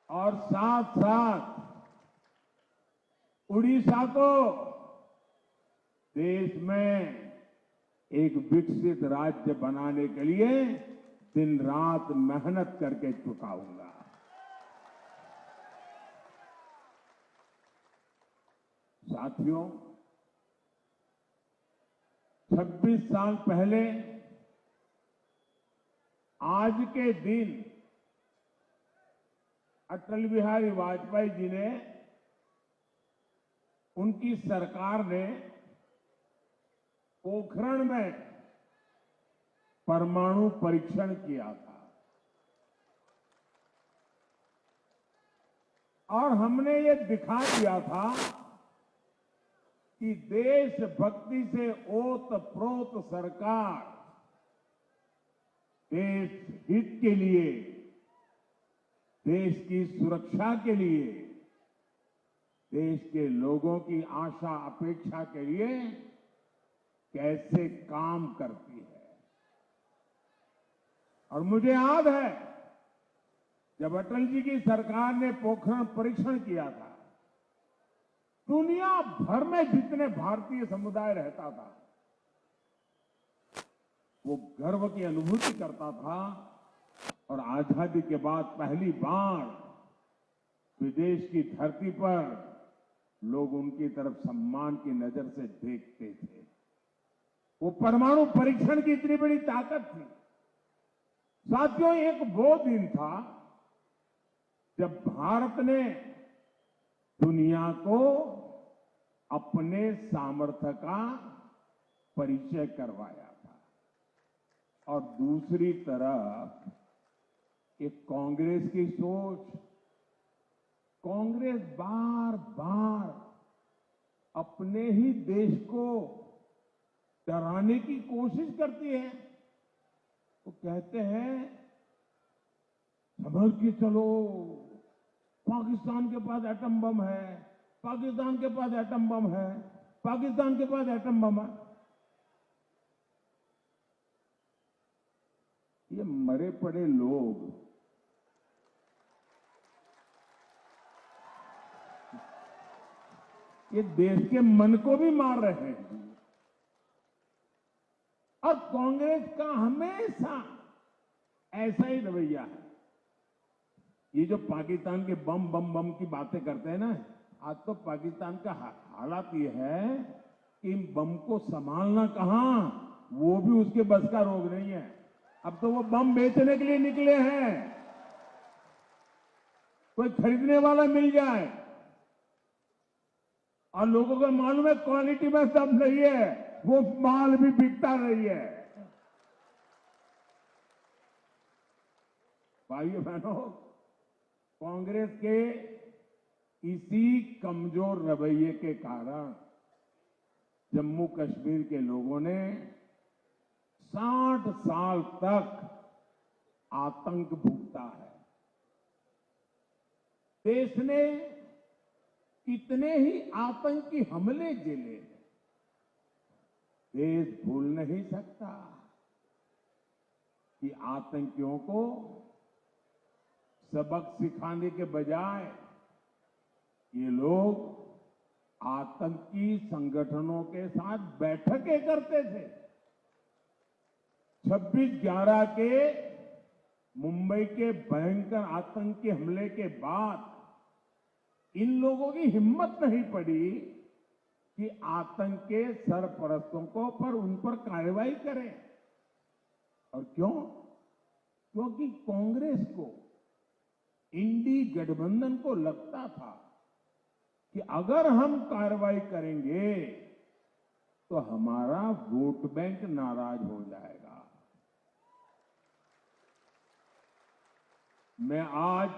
और साथ साथ उड़ीसा को देश में एक विकसित राज्य बनाने के लिए दिन रात मेहनत करके चुकाऊंगा। साथियों, 26 साल पहले आज के दिन अटल बिहारी वाजपेयी जी ने, उनकी सरकार ने पोखरण में परमाणु परीक्षण किया था और हमने ये दिखा दिया था कि देशभक्ति से ओत-प्रोत सरकार देश हित के लिए, देश की सुरक्षा के लिए, देश के लोगों की आशा अपेक्षा के लिए कैसे काम करती है। और मुझे याद है जब अटल जी की सरकार ने पोखरण परीक्षण किया था, दुनिया भर में जितने भारतीय समुदाय रहता था वो गर्व की अनुभूति करता था और आजादी के बाद पहली बार विदेश की धरती पर लोग उनकी तरफ सम्मान की नजर से देखते थे। वो परमाणु परीक्षण की इतनी बड़ी ताकत थी। साथियों, एक वो दिन था जब भारत ने दुनिया को अपने सामर्थ्य का परिचय करवाया था और दूसरी तरफ एक कांग्रेस की सोच, कांग्रेस बार बार अपने ही देश को डराने की कोशिश करती है। वो कहते हैं संभल के चलो, पाकिस्तान के पास एटम बम है, पाकिस्तान के पास एटम बम है, पाकिस्तान के पास एटम बम है। ये मरे पड़े लोग ये देश के मन को भी मार रहे हैं। और कांग्रेस का हमेशा ऐसा ही रवैया है। ये जो पाकिस्तान के बम बम बम की बातें करते हैं ना, आज तो पाकिस्तान का हालात ये है कि इन बम को संभालना कहां, वो भी उसके बस का रोग नहीं है। अब तो वो बम बेचने के लिए निकले हैं, कोई खरीदने वाला मिल जाए। और लोगों को मालूम है क्वालिटी में सब नहीं है, वो माल भी बिकता नहीं है। भाइयों बहनों, कांग्रेस के इसी कमजोर रवैये के कारण जम्मू कश्मीर के लोगों ने 60 साल तक आतंक भुगता है। देश ने कितने ही आतंकी हमले झेले हैं, देश भूल नहीं सकता कि आतंकियों को सबक सिखाने के बजाय ये लोग आतंकी संगठनों के साथ बैठकें करते थे। 26/11 के मुंबई के भयंकर आतंकी हमले के बाद इन लोगों की हिम्मत नहीं पड़ी कि आतंक के सरपरस्तों को पर उन पर कार्रवाई करें। और क्यों? क्योंकि कांग्रेस को, इंडी गठबंधन को लगता था कि अगर हम कार्रवाई करेंगे तो हमारा वोट बैंक नाराज हो जाएगा। मैं आज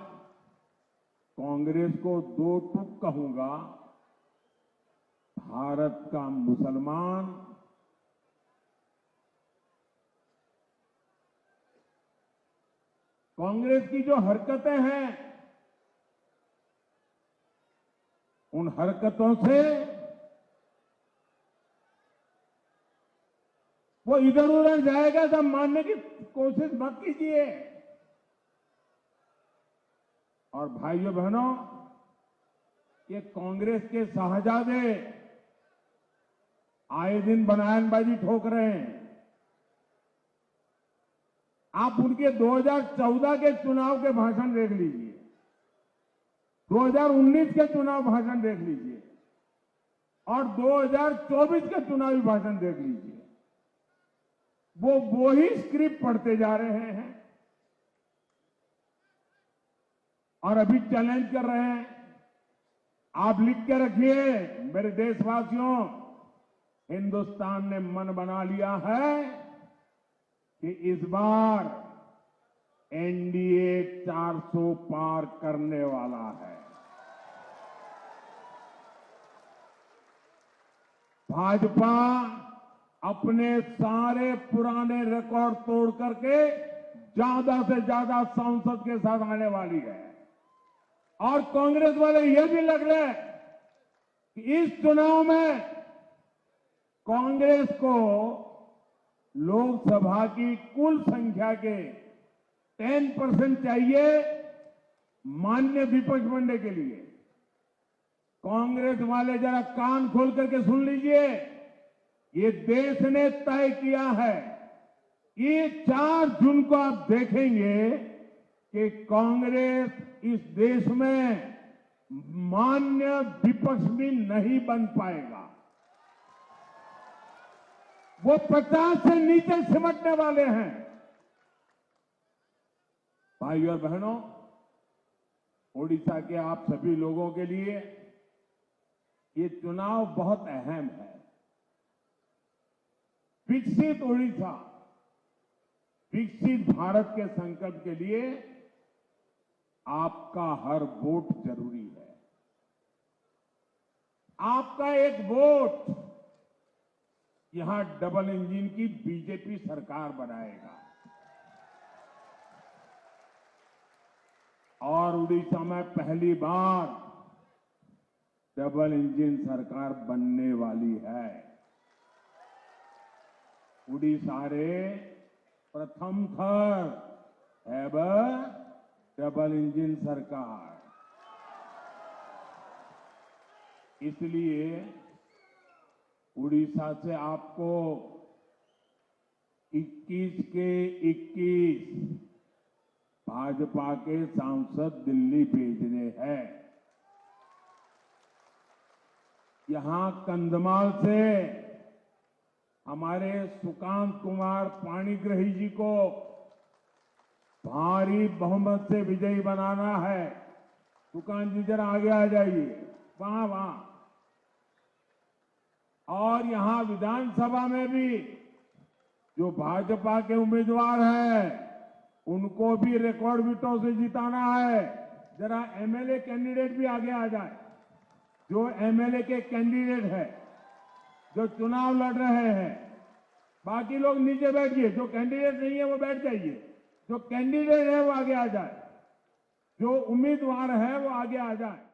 कांग्रेस को दो टूक कहूंगा। भारत का मुसलमान कांग्रेस की जो हरकतें हैं, उन हरकतों से वो इधर उधर जाएगा, सब मानने की कोशिश मत कीजिए। और भाइयों बहनों, ये कांग्रेस के शाहजादे आए दिन बयानबाजी ठोक रहे हैं। आप उनके 2014 के चुनाव के भाषण देख लीजिए, 2019 के चुनाव भाषण देख लीजिए और 2024 के चुनावी भाषण देख लीजिए। वो ही स्क्रिप्ट पढ़ते जा रहे हैं और अभी चैलेंज कर रहे हैं। आप लिख के रखिए मेरे देशवासियों, हिंदुस्तान ने मन बना लिया है कि इस बार एनडीए 400 पार करने वाला है। भाजपा अपने सारे पुराने रिकॉर्ड तोड़ करके ज्यादा से ज्यादा सांसद के साथ आने वाली है और कांग्रेस वाले यह भी लग रहे हैं कि इस चुनाव में कांग्रेस को लोकसभा की कुल संख्या के 10% चाहिए मान्य विपक्ष बनने के लिए। कांग्रेस वाले जरा कान खोल करके सुन लीजिए, ये देश ने तय किया है, ये 4 जून को आप देखेंगे कि कांग्रेस इस देश में मान्य विपक्ष भी नहीं बन पाएगा। वो 50 से नीचे सिमटने वाले हैं। भाइयों और बहनों, ओडिशा के आप सभी लोगों के लिए ये चुनाव बहुत अहम है। विकसित ओडिशा, विकसित भारत के संकल्प के लिए आपका हर वोट जरूरी है। आपका एक वोट यहां डबल इंजन की बीजेपी सरकार बनाएगा और उड़ीसा में पहली बार डबल इंजन सरकार बनने वाली है। उड़ीसा रे प्रथम थर एवर डबल इंजन सरकार। इसलिए उड़ीसा से आपको 21 के 21 भाजपा के सांसद दिल्ली भेजने हैं। यहां कंधमाल से हमारे सुकांत कुमार पाणिग्रही जी को भारी बहुमत से विजयी बनाना है। सुकांत जी जरा आगे आ जाइए, वहां। और यहां विधानसभा में भी जो भाजपा के उम्मीदवार हैं उनको भी रिकॉर्ड वोटों से जिताना है। जरा एमएलए कैंडिडेट भी आगे आ जाए। जो एमएलए के कैंडिडेट है, जो चुनाव लड़ रहे हैं, बाकी लोग नीचे बैठिए। जो कैंडिडेट नहीं है वो बैठ जाइए। जो कैंडिडेट है वो आगे आ जाए, जो उम्मीदवार है वो आगे आ जाए।